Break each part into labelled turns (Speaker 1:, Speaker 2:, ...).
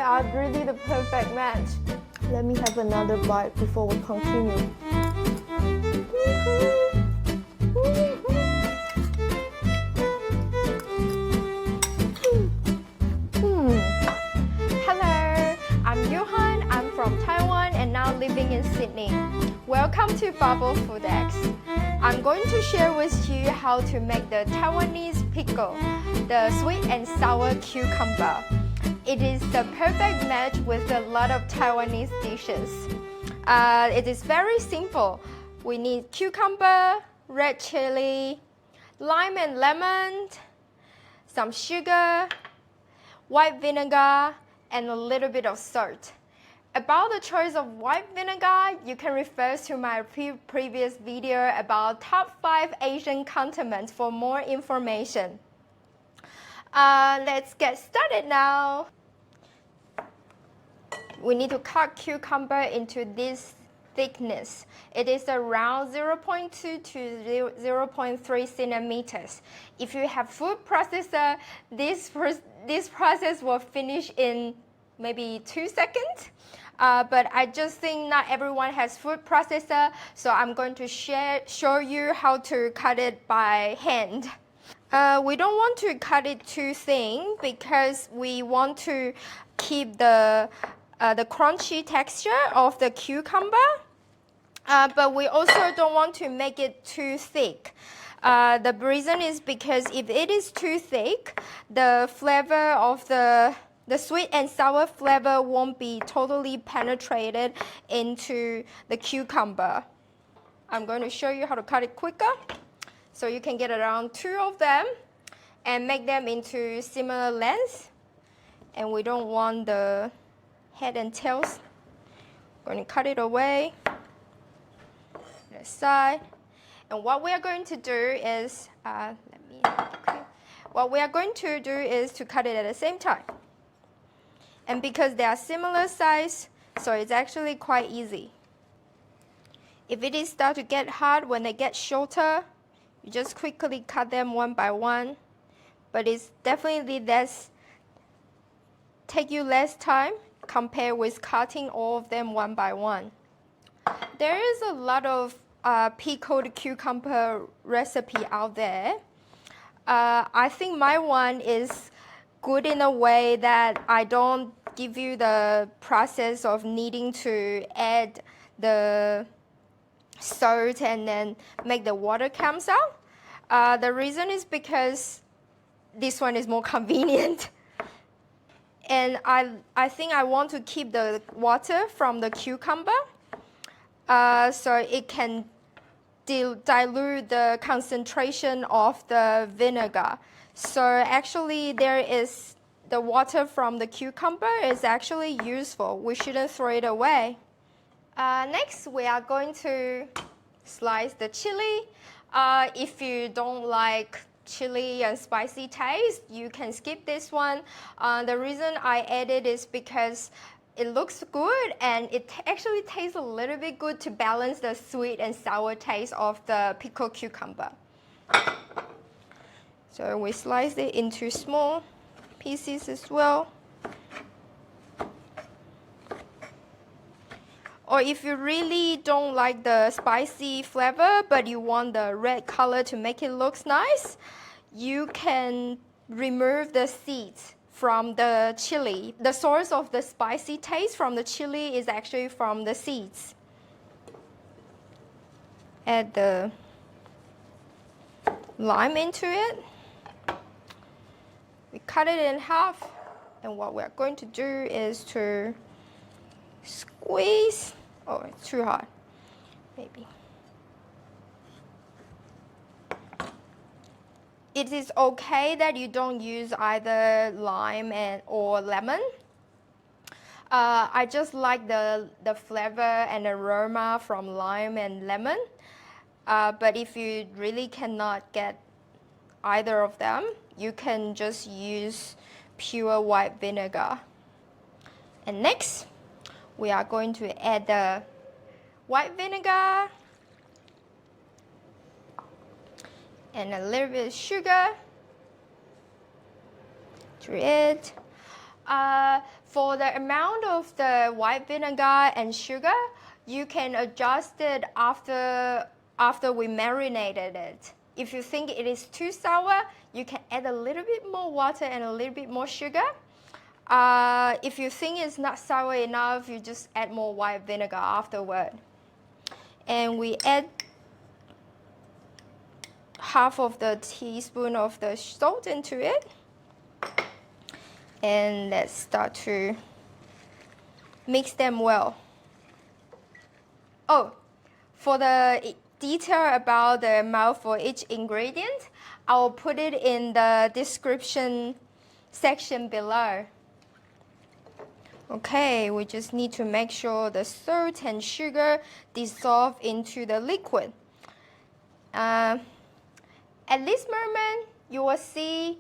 Speaker 1: are really the perfect match. Let me have another bite before we continue. I'm from Taiwan and now living in Sydney. Welcome to Bubble Food X. I'm going to share with you how to make the Taiwanese pickle, the sweet and sour cucumber. It is the perfect match with a lot of Taiwanese dishes. It is very simple. We need cucumber, red chili, lime and lemon, some sugar, white vinegar, and a little bit of salt. About the choice of white vinegar, you can refer to my previous video about top 5 Asian condiments for more information. Let's get started now. We need to cut cucumber into this thickness. It is around 0.2 to 0.3 centimeters. If you have food processor, this process will finish in maybe 2 seconds. But I just think not everyone has food processor, so I'm going to show you how to cut it by hand. We don't want to cut it too thin because we want to keep the crunchy texture of the cucumber, but we also don't want to make it too thick. The reason is because if it is too thick, the flavor of the sweet and sour flavor won't be totally penetrated into the cucumber. I'm going to show you how to cut it quicker. So you can get around 2 of them and make them into similar lengths. And we don't want the head and tails. I'm going to cut it away, aside. And what we are going to do is, to cut it at the same time. And because they are similar size, so it's actually quite easy. If it is start to get hard when they get shorter, you just quickly cut them one by one. But it's definitely take you less time compared with cutting all of them one by one. There is a lot of pickled cucumber recipe out there. I think my one is good in a way that I don't give you the process of needing to add the salt and then make the water comes out. The reason is because this one is more convenient. And I think I want to keep the water from the cucumber so it can dilute the concentration of the vinegar. So actually the water from the cucumber is actually useful. We shouldn't throw it away. Next, we are going to slice the chili. If you don't like chili and spicy taste, you can skip this one. The reason I added is because it looks good and it actually tastes a little bit good to balance the sweet and sour taste of the pickled cucumber. So we slice it into small pieces as well. Or if you really don't like the spicy flavor, but you want the red color to make it look nice, you can remove the seeds from the chili. The source of the spicy taste from the chili is actually from the seeds. Add the lime into it. We cut it in half, and what we're going to do is to squeeze. Oh, it's too hard, maybe. It is okay that you don't use either lime or lemon. I just like the flavor and aroma from lime and lemon. But if you really cannot get either of them, you can just use pure white vinegar. And next, we are going to add the white vinegar and a little bit of sugar to it. For the amount of the white vinegar and sugar, you can adjust it after we marinated it. If you think it is too sour, you can add a little bit more water and a little bit more sugar. If you think it's not sour enough, you just add more white vinegar afterward. And we add half of the teaspoon of the salt into it. And let's start to mix them well. Oh, for the detail about the amount for each ingredient, I'll put it in the description section below. Okay, we just need to make sure the salt and sugar dissolve into the liquid. At this moment, you will see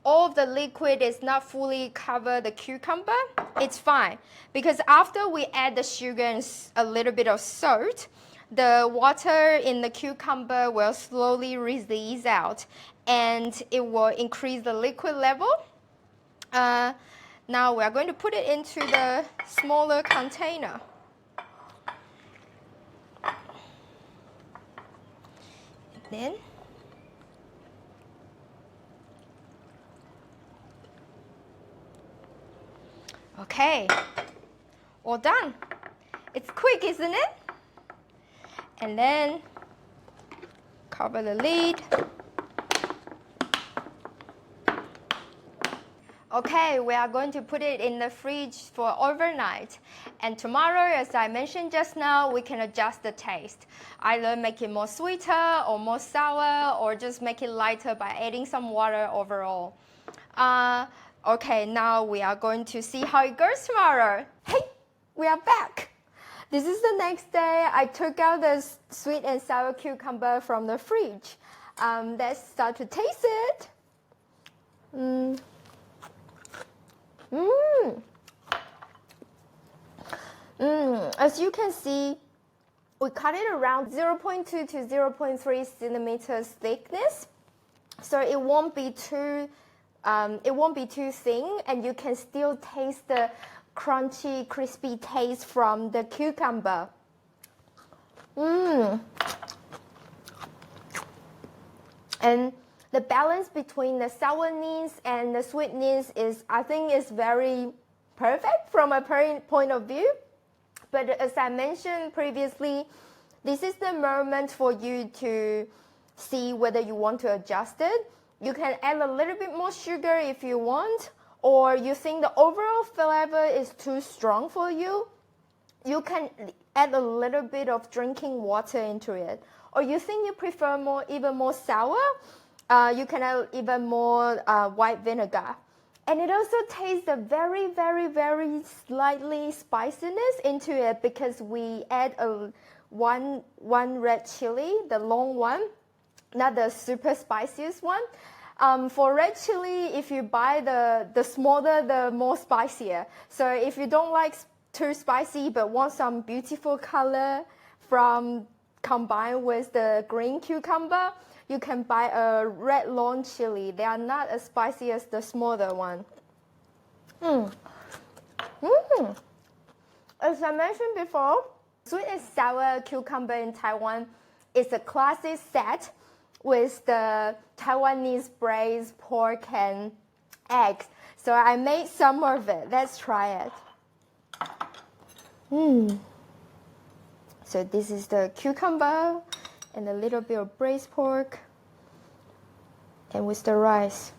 Speaker 1: all of the liquid is not fully cover the cucumber. It's fine, because after we add the sugar and a little bit of salt, the water in the cucumber will slowly release out, and it will increase the liquid level. Now we are going to put it into the smaller container. Then okay, all done. It's quick, isn't it? And then cover the lid. Okay, we are going to put it in the fridge for overnight. And tomorrow, as I mentioned just now, we can adjust the taste. Either make it more sweeter or more sour, or just make it lighter by adding some water overall. Okay, now we are going to see how it goes tomorrow. Hey, we are back. This is the next day. I took out the sweet and sour cucumber from the fridge. Let's start to taste it. As you can see, we cut it around 0.2 to 0.3 centimeters thickness, so it won't be too thin, and you can still taste the crunchy, crispy taste from the cucumber. And the balance between the sourness and the sweetness I think is very perfect from a point of view. But as I mentioned previously, this is the moment for you to see whether you want to adjust it. You can add a little bit more sugar if you want, or you think the overall flavor is too strong for you. You can add a little bit of drinking water into it. Or you think you prefer even more sour, you can add even more white vinegar. And it also tastes a very, very, very slightly spiciness into it, because we add one red chili, the long one, not the super spiciest one. For red chili, if you buy the smaller, the more spicier. So if you don't like too spicy but want some beautiful color combined with the green cucumber, you can buy a red long chili. They are not as spicy as the smaller one. As I mentioned before, sweet and sour cucumber in Taiwan is a classic set with the Taiwanese braised pork and eggs. So I made some of it. Let's try it. So this is the cucumber and a little bit of braised pork, and with the rice.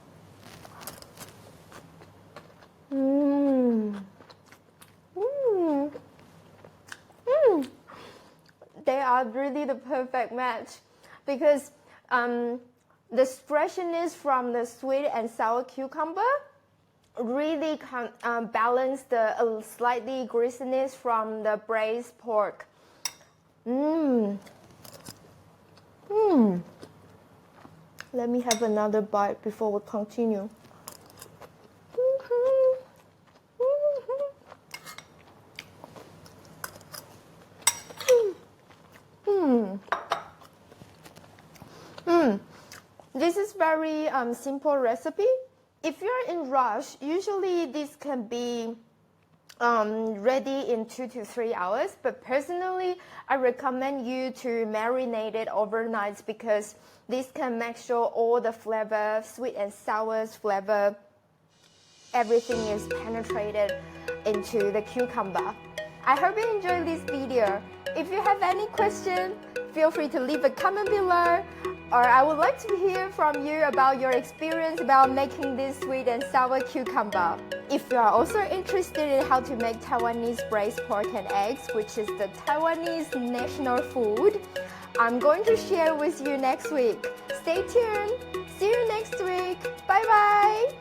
Speaker 1: They are really the perfect match, because the freshness from the sweet and sour cucumber really balance the slightly greasiness from the braised pork. Let me have another bite before we continue. This is very simple recipe. if you're in rush, usually this can be ready in 2 to 3 hours, but personally I recommend you to marinate it overnight because this can make sure all the flavor, sweet and sour flavor, everything is penetrated into the cucumber. I hope you enjoyed this video. If you have any question, feel free to leave a comment below, or I would like to hear from you about your experience about making this sweet and sour cucumber. If you are also interested in how to make Taiwanese braised pork and eggs, which is the Taiwanese national food, I'm going to share with you next week. Stay tuned. See you next week. Bye bye.